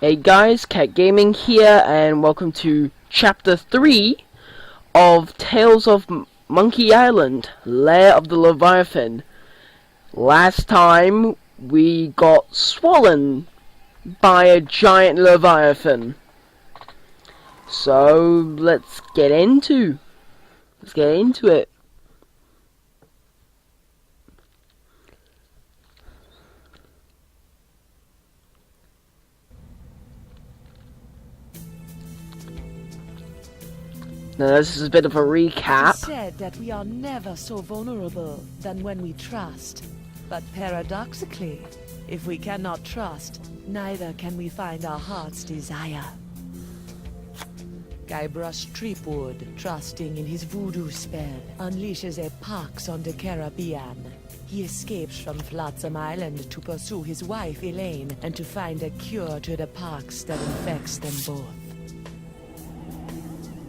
Hey guys, Cat Gaming here, and welcome to Chapter 3 of Tales of Monkey Island, Lair of the Leviathan. Last time, we got swollen by a giant Leviathan. So, let's get into it. Now, this is a bit of a recap. It is said that we are never so vulnerable than when we trust. But paradoxically, if we cannot trust, neither can we find our heart's desire. Guybrush Threepwood, trusting in his voodoo spell, unleashes a pox on the Caribbean. He escapes from Flotsam Island to pursue his wife Elaine and to find a cure to the pox that infects them both.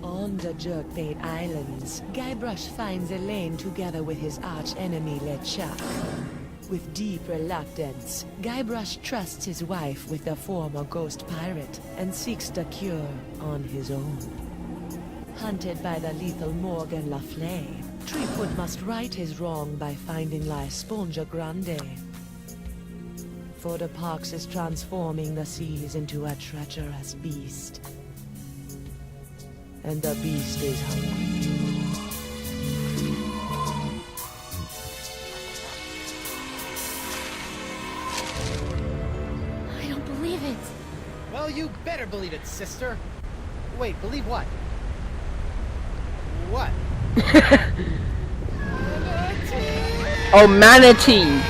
On the Jerkbait Islands, Guybrush finds Elaine together with his arch-enemy LeChuck. With deep reluctance, Guybrush trusts his wife with the former ghost pirate and seeks the cure on his own. Hunted by the lethal Morgan Le Fay, Threepwood must right his wrong by finding La Esponja Grande. For the pox is transforming the seas into a treacherous beast. And the beast is hungry. I don't believe it. Well, you better believe it, sister. Wait, believe what? What? Oh, manatee!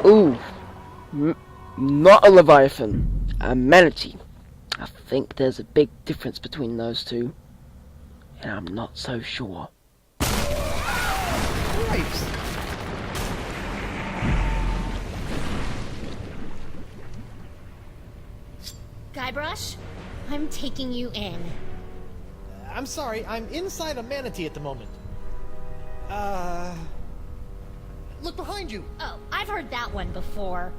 Ooh, not a Leviathan, a manatee. I think there's a big difference between those two, and I'm not so sure. Christ. Guybrush, I'm taking you in. I'm sorry, I'm inside a manatee at the moment. Look behind you! Oh, I've heard that one before.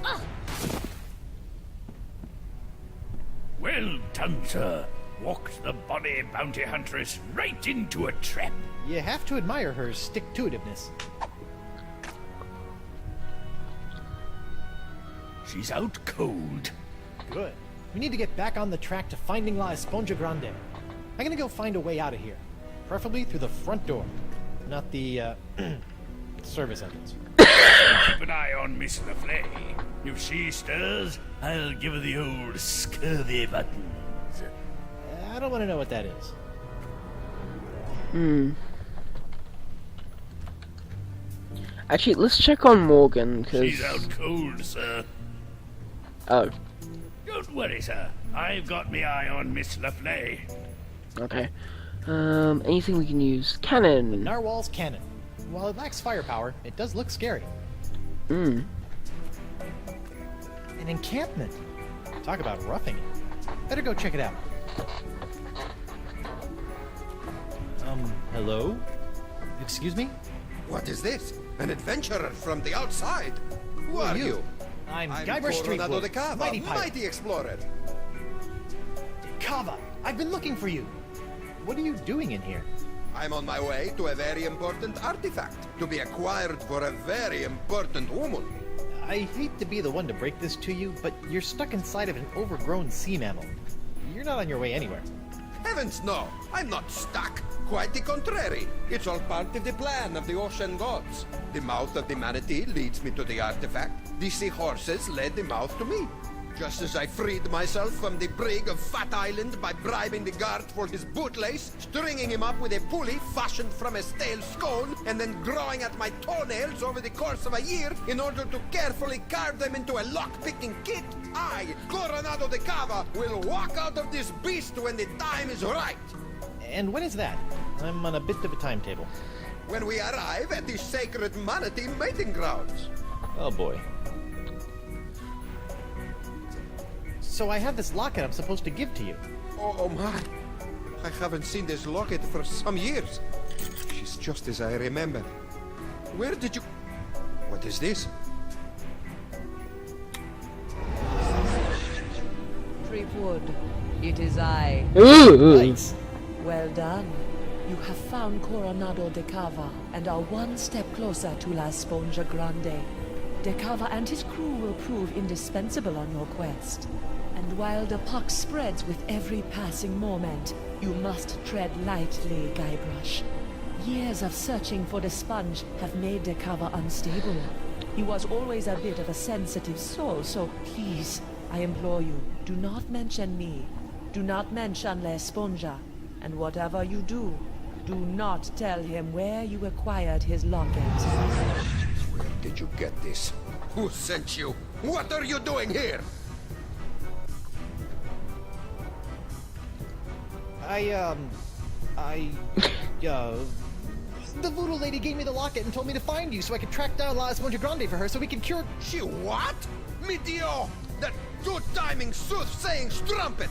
Ugh. Well done, sir. Walked the bonny bounty huntress right into a trap. You have to admire her stick-to-itiveness. She's out cold. Good. We need to get back on the track to finding La Esponja Grande. I'm gonna go find a way out of here. Preferably through the front door. Not the, service entrance. Keep an eye on Miss Le Fay. If she stirs, I'll give her the old scurvy buttons. I don't want to know what that is. Actually, let's check on Morgan, because... She's out cold, sir. Oh, Don't worry, sir. I've got me eye on Miss Le Fay. okay. Anything we can use? Cannon! Narwhal's cannon. While it lacks firepower, it does look scary. An encampment. Talk about roughing it. Better go check it out. Hello? Excuse me? What is this? An adventurer from the outside? Who are you? I'm Guybrush Coronado de Threepwood, Cava, mighty pirate. mighty explorer. Cava, I've been looking for you. What are you doing in here? I'm on my way to a very important artifact to be acquired for a very important woman. I hate to be the one to break this to you, but you're stuck inside of an overgrown sea mammal. You're not on your way anywhere. Heavens no, I'm not stuck. Quite the contrary. It's all part of the plan of the ocean gods. The mouth of the manatee leads me to the artifact. The seahorses led the mouth to me. Just as I freed myself from the brig of Fat Island by bribing the guard for his bootlace, stringing him up with a pulley fashioned from a stale scone, and then growing at my toenails over the course of a year in order to carefully carve them into a lock-picking kit, I, Coronado de Cava, will walk out of this beast when the time is right. And when is that? I'm on a bit of a timetable. When we arrive at the sacred manatee mating grounds. Oh boy. So I have this locket I'm supposed to give to you. Oh my. I haven't seen this locket for some years. She's place just as I remember. Where did you... What is this? Creepwood, it is I. Ooh. Well done. You have found Coronado de Cava and are one step closer to La Sponja Grande. De Cava and his crew will prove indispensable on your quest. And while the pox spreads with every passing moment, you must tread lightly, Guybrush. Years of searching for the sponge have made De Cava unstable. He was always a bit of a sensitive soul, so please, I implore you, do not mention me. Do not mention La Sponja. And whatever you do, do not tell him where you acquired his locket. Where did you get this? Who sent you? What are you doing here? The voodoo lady gave me the locket and told me to find you so I could track down La Esponja Grande for her so we can cure... She what? Meteor! That two-timing soothsaying strumpet!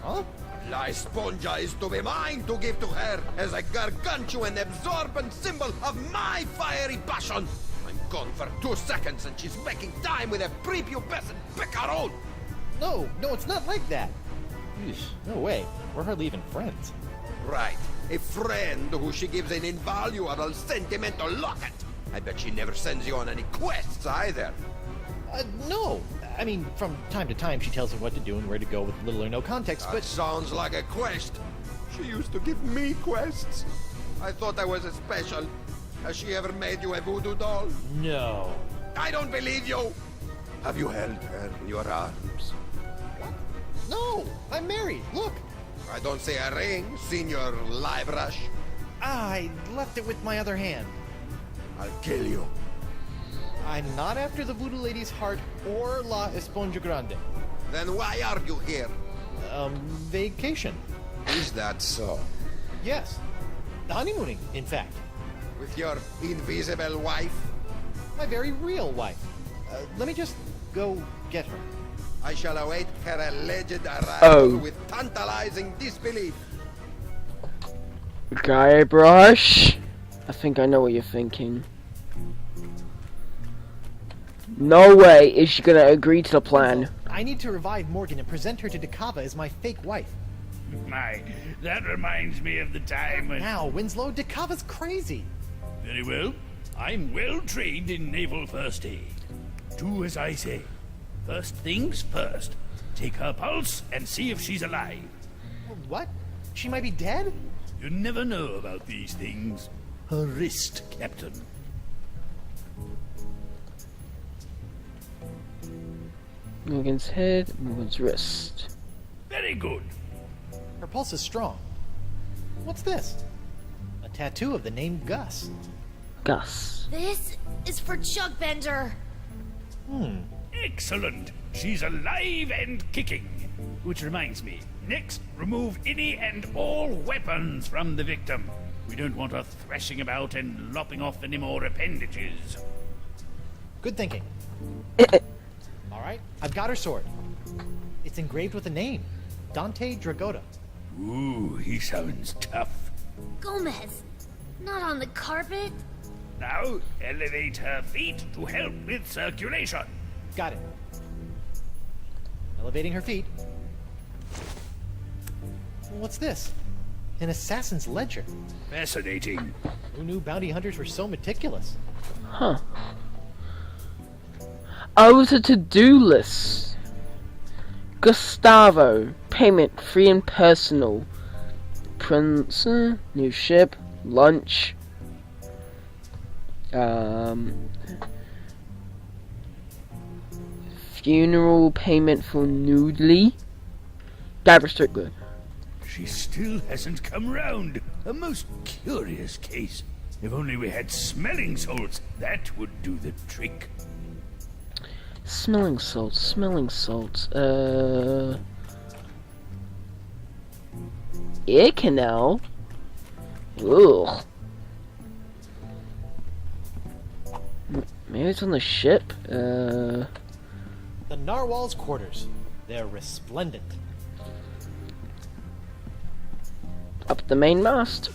Huh? La Esponja is to be mine to give to her as a gargantuan absorbent symbol of my fiery passion! I'm gone for 2 seconds and she's making time with a prepubescent picaron! No, it's not like that. Eesh, no way. We're hardly even friends. Right. A friend who she gives an invaluable sentimental locket. I bet she never sends you on any quests either. No. I mean, from time to time she tells me what to do and where to go with little or no context, That but... sounds like a quest. She used to give me quests. I thought I was a special. Has she ever made you a voodoo doll? No. I don't believe you. Have you held her in your arms? No! I'm married! Look! I don't see a ring, Senor Liebrush. I left it with my other hand. I'll kill you. I'm not after the voodoo lady's heart or La Esponja Grande. Then why are you here? Vacation. Is that so? Yes. Honeymooning, in fact. With your invisible wife? My very real wife. Let me just go get her. I shall await her alleged arrival Oh. with tantalizing disbelief. Guybrush? I think I know what you're thinking. No way is she gonna agree to the plan. I need to revive Morgan and present her to Decava as my fake wife. My, that reminds me of the time when... Now, Winslow, Decava's crazy. Very well. I'm well trained in naval first aid. Do as I say. First things first. Take her pulse and see if she's alive. What? She might be dead? You never know about these things. Her wrist, Captain. Morgan's head, Morgan's wrist. Very good. Her pulse is strong. What's this? A tattoo of the name Gus. Gus. This is for Chugbender. Excellent. She's alive and kicking. Which reminds me, next, remove any and all weapons from the victim. We don't want her thrashing about and lopping off any more appendages. Good thinking. Alright, I've got her sword. It's engraved with a name. Dante Dragotta. Ooh, he sounds tough. Gomez, not on the carpet. Now, elevate her feet to help with circulation. Got it. Elevating her feet. What's this? An assassin's ledger. Fascinating. Who knew bounty hunters were so meticulous? Huh. Oh, it's a to-do list. Gustavo. Payment free and personal. Prince. New ship. Lunch. Funeral payment for Noodly. Guybrush Strickler. She still hasn't come round. A most curious case. If only we had smelling salts, that would do the trick. Smelling salts, smelling salts. Ear canal? Ugh. Maybe it's on the ship? The Narwhal's quarters. They're resplendent. Up the main mast.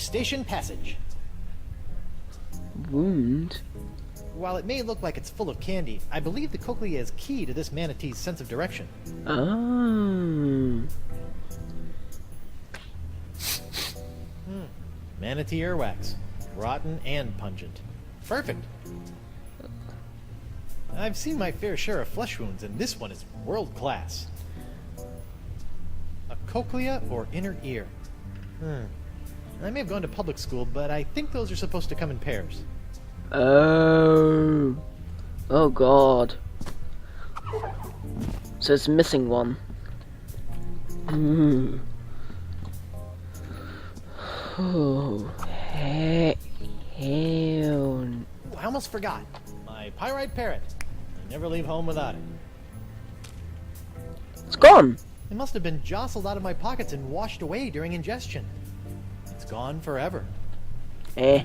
Eustachian Passage. Wound? While it may look like it's full of candy, I believe the cochlea is key to this manatee's sense of direction. Oh. Manatee earwax. Rotten and pungent. Perfect. I've seen my fair share of flesh wounds, and this one is world class. A cochlea or inner ear. I may have gone to public school, but I think those are supposed to come in pairs. Oh. Oh god. So it's missing one. Oh. Hell. I almost forgot. My pyrite parrot. I never leave home without it. It's gone. It must have been jostled out of my pockets and washed away during ingestion. It's gone forever. Eh.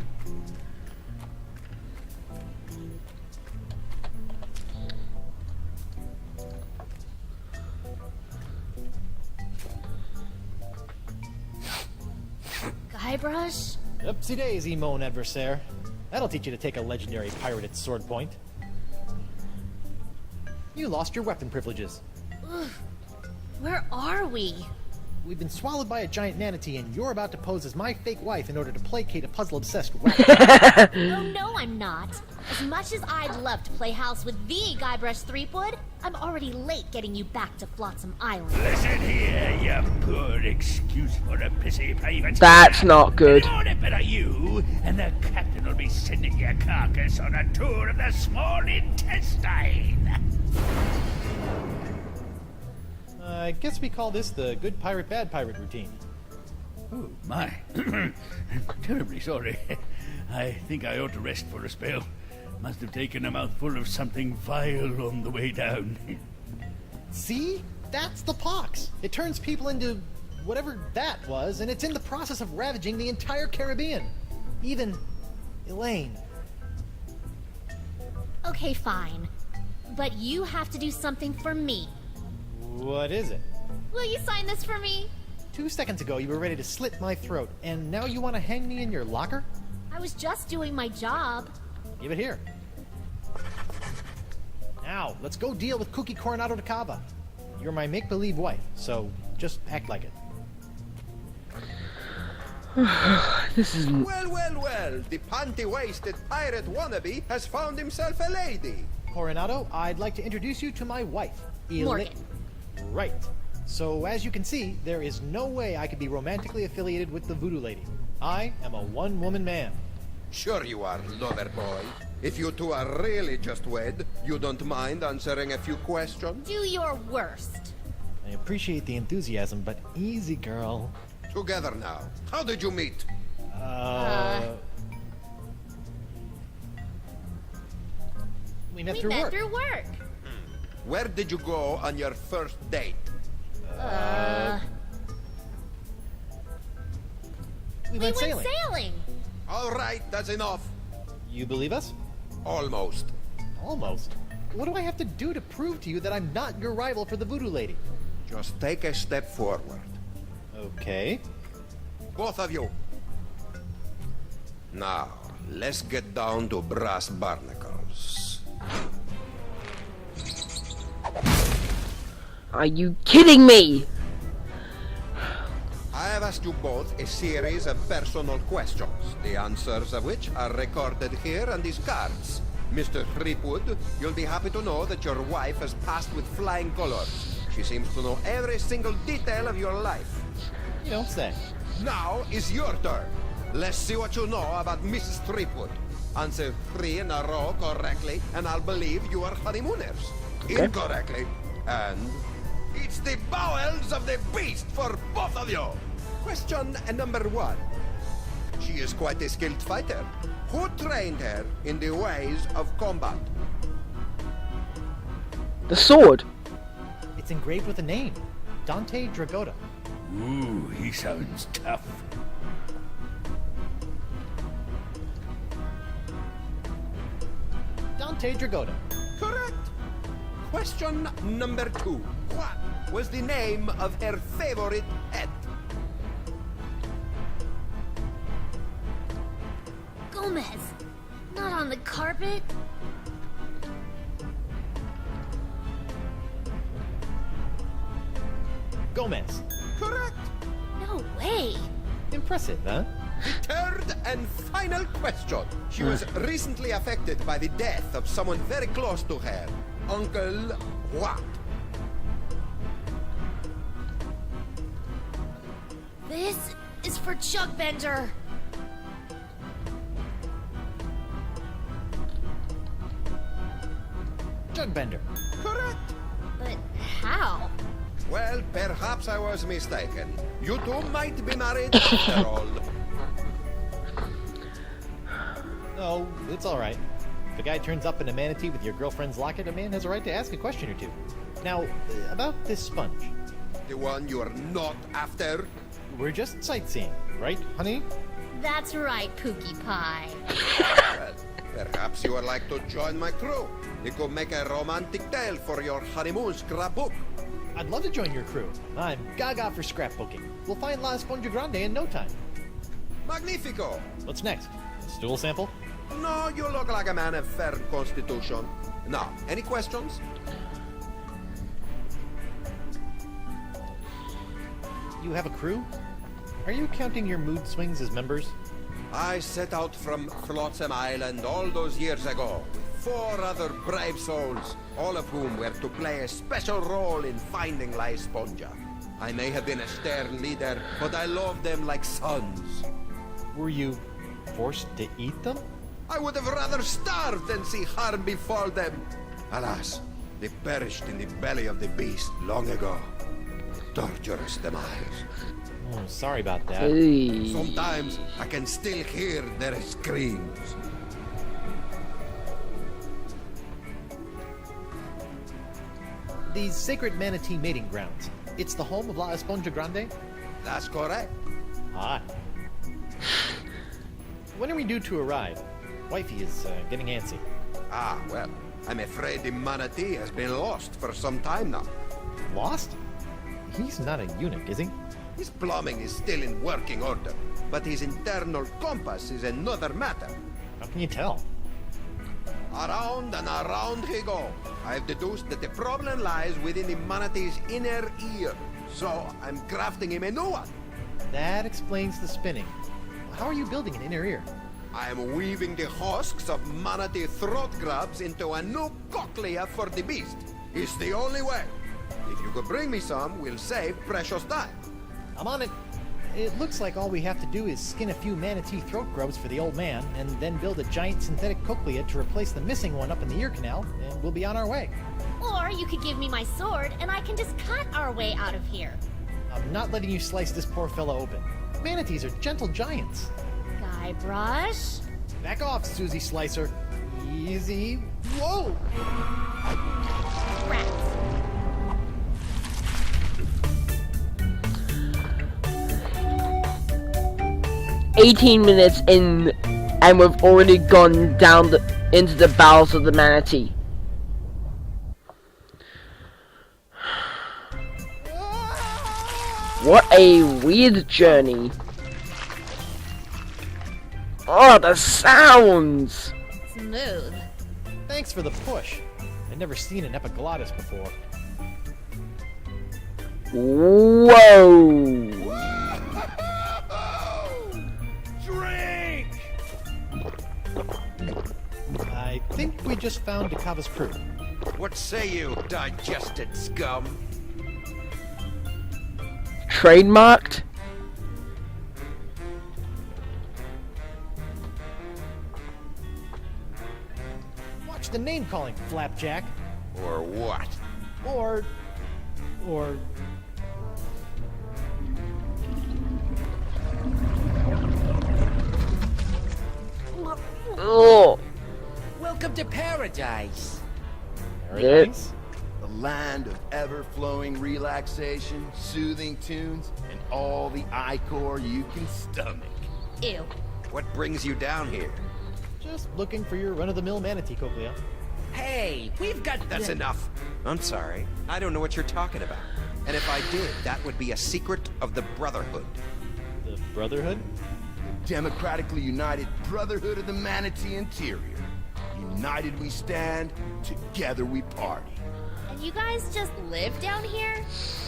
Guybrush? Oopsie daisy, mon adversaire. That'll teach you to take a legendary pirated sword point. You lost your weapon privileges. Where are we? We've been swallowed by a giant manatee, and you're about to pose as my fake wife in order to placate a puzzle-obsessed whack. Oh no, I'm not. As much as I'd love to play house with the Guybrush Threepwood, I'm already late getting you back to Flotsam Island. Listen here, you poor excuse for a pissy private. That's not good. In order for you, and the captain will be sending your carcass on a tour of the small intestine. I guess we call this the good pirate, bad pirate routine. Oh, my. I'm terribly sorry. I think I ought to rest for a spell. Must have taken a mouthful of something vile on the way down. See? That's the pox. It turns people into whatever that was, and it's in the process of ravaging the entire Caribbean. Even Elaine. Okay, fine. But you have to do something for me. What is it? Will you sign this for me? 2 seconds ago, you were ready to slit my throat, and now you want to hang me in your locker? I was just doing my job. Give it here. Now, let's go deal with Cookie Coronado de Cava. You're my make-believe wife, so just act like it. This is... Well, well, well, the panty-waisted pirate wannabe has found himself a lady. Coronado, I'd like to introduce you to my wife, Morgan. Right. So, as you can see, there is no way I could be romantically affiliated with the voodoo lady. I am a one-woman man. Sure you are, lover boy. If you two are really just wed, you don't mind answering a few questions? Do your worst. I appreciate the enthusiasm, but easy, girl. Together now. How did you meet? We met We through met work. through work. Where did you go on your first date? We We went went sailing. sailing. All right, that's enough. You believe us? Almost. Almost. What do I have to do to prove to you that I'm not your rival for the voodoo lady? Just take a step forward. Okay. Both of you. Now, let's get down to brass barnacles. Are you kidding me? I have asked you both a series of personal questions, the answers of which are recorded here on these cards. Mr. Threepwood, you'll be happy to know that your wife has passed with flying colors. She seems to know every single detail of your life. You don't say. Now is your turn. Let's see what you know about Mrs. Threepwood. Answer 3 in a row correctly, and I'll believe you are honeymooners. Okay. Incorrectly, and it's the bowels of the beast for both of you. Question number 1. She is quite a skilled fighter. Who trained her in the ways of combat? The sword. It's engraved with a name. Dante Dragotta. Ooh, he sounds tough. Dante Dragotta. Correct. Question number 2. What was the name of her favorite pet? Gomez! Not on the carpet. Gomez. Correct. No way. Impressive, huh? The third and final question. She was recently affected by the death of someone very close to her. Uncle what? This is for Chugbender. Jugbender. Correct. But how? Well, perhaps I was mistaken. You two might be married after all. Oh, it's alright. If a guy turns up in a manatee with your girlfriend's locket, a man has a right to ask a question or two. Now, about this sponge. The one you're not after? We're just sightseeing, right, honey? That's right, Pookie Pie. Well, perhaps you would like to join my crew. It could make a romantic tale for your honeymoon scrapbook. I'd love to join your crew. I'm gaga for scrapbooking. We'll find La Esponja Grande in no time. Magnifico! What's next? A stool sample? No, you look like a man of firm constitution. Now, any questions? You have a crew? Are you counting your mood swings as members? I set out from Flotsam Island all those years ago with 4 other brave souls, all of whom were to play a special role in finding La Esponja. I may have been a stern leader, but I loved them like sons. Were you forced to eat them? I would have rather starved than see harm befall them. Alas, they perished in the belly of the beast long ago. Torturous demise. Oh, sorry about that. Hey. Sometimes I can still hear their screams. These sacred manatee mating grounds. It's the home of La Esponja Grande? That's correct. Ah. When are we due to arrive? Wifey is getting antsy. Ah, well, I'm afraid the manatee has been lost for some time now. Lost? He's not a eunuch, is he? His plumbing is still in working order, but his internal compass is another matter. How can you tell? Around and around he goes. I've deduced that the problem lies within the manatee's inner ear, so I'm crafting him a new one. That explains the spinning. How are you building an inner ear? I am weaving the husks of manatee throat grabs into a new cochlea for the beast. It's the only way. If you could bring me some, we'll save precious time. I'm on it. It looks like all we have to do is skin a few manatee throat grubs for the old man, and then build a giant synthetic cochlea to replace the missing one up in the ear canal, and we'll be on our way. Or you could give me my sword and I can just cut our way out of here. I'm not letting you slice this poor fella open. Manatees are gentle giants. Guybrush? Back off, Susie Slicer. Easy. Whoa! Rats. 18 minutes in, and we've already gone down into the bowels of the manatee. What a weird journey. Oh, the sounds! Smooth. Thanks for the push. I've never seen an epiglottis before. Whoa! Drink! I think we just found Dakava's crew. What say you, digested scum? Trademarked? Watch the name calling, Flapjack. Or what? Or... Oh, Welcome to paradise. Paradise? The land of ever-flowing relaxation, soothing tunes, and all the ichor you can stomach. Ew. What brings you down here? Just looking for your run-of-the-mill manatee cochlea. Hey, we've got That's enough. I'm sorry. I don't know what you're talking about. And if I did, that would be a secret of the Brotherhood. The Brotherhood? The democratically united Brotherhood of the Manatee Interior. United we stand, together we party. And you guys just live down here?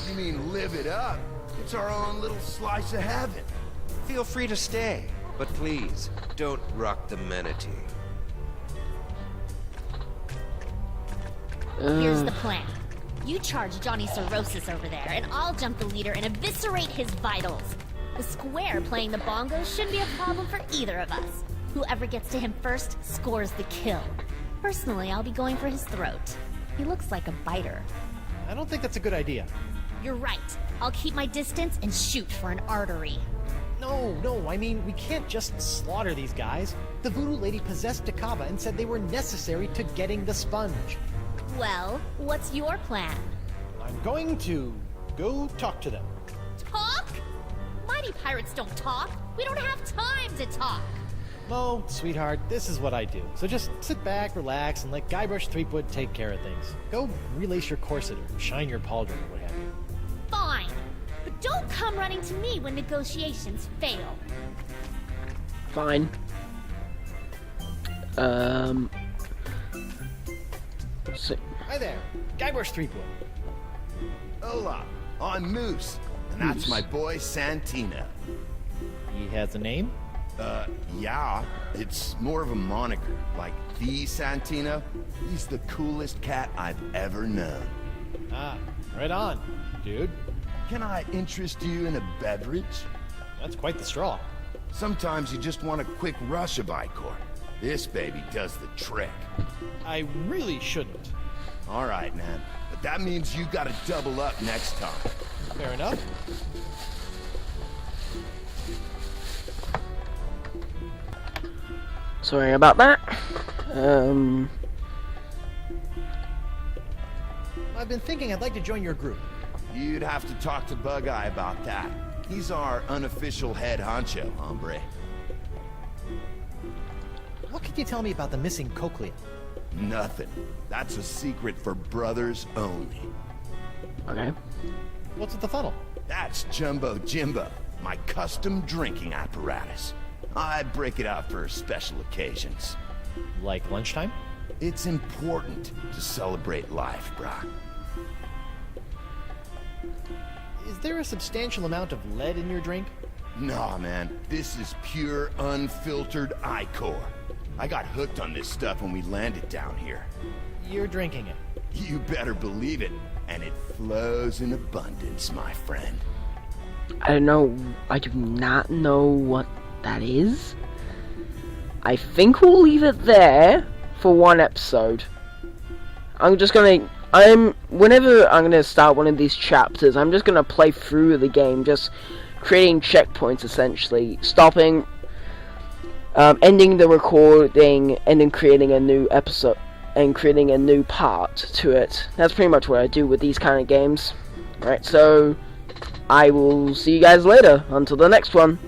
You mean live it up? It's our own little slice of heaven. Feel free to stay, but please, don't rock the manatee. Here's the plan. You charge Johnny Cirrhosis over there, and I'll jump the leader and eviscerate his vitals. The square playing the bongos shouldn't be a problem for either of us. Whoever gets to him first scores the kill. Personally, I'll be going for his throat. He looks like a biter. I don't think that's a good idea. You're right. I'll keep my distance and shoot for an artery. No, I mean, we can't just slaughter these guys. The voodoo lady possessed Dakava and said they were necessary to getting the sponge. Well, what's your plan? I'm going to go talk to them. Talk? Mighty pirates don't talk. We don't have time to talk. Mo, sweetheart, this is what I do. So just sit back, relax, and let Guybrush Threepwood take care of things. Go relace your corset or shine your pauldron or what have you. Fine. But don't come running to me when negotiations fail. Fine. So, Hi there, Guybrush Threepwood. Hola, I'm Moose, and that's Moose. my boy Santino. He has a name? Yeah, it's more of a moniker, like the Santino. He's the coolest cat I've ever known. Ah, right on, dude. Can I interest you in a beverage? That's quite the straw. Sometimes you just want a quick rush of Icor. This baby does the trick. I really shouldn't. All right, man, but that means you gotta double up next time. Fair enough. sorry about that. I've been thinking I'd like to join your group. You'd have to talk to Bug Eye about that. He's our unofficial head honcho, hombre. What can you tell me about the missing cochlea? Nothing. That's a secret for brothers only. Okay. What's with the funnel? That's Jumbo Jimbo, my custom drinking apparatus. I break it out for special occasions. Like lunchtime? It's important to celebrate life, brah. Is there a substantial amount of lead in your drink? Nah, man. This is pure, unfiltered Icor. I got hooked on this stuff when we landed down here. You're drinking it. You better believe it. And it flows in abundance, my friend. I don't know. I do not know what that is. I think we'll leave it there for one episode. Whenever I'm gonna start one of these chapters, I'm just gonna play through the game, just creating checkpoints essentially, stopping, ending the recording, and then creating a new episode and creating a new part to it. That's pretty much what I do with these kind of games. Right, so I will see you guys later. Until the next one.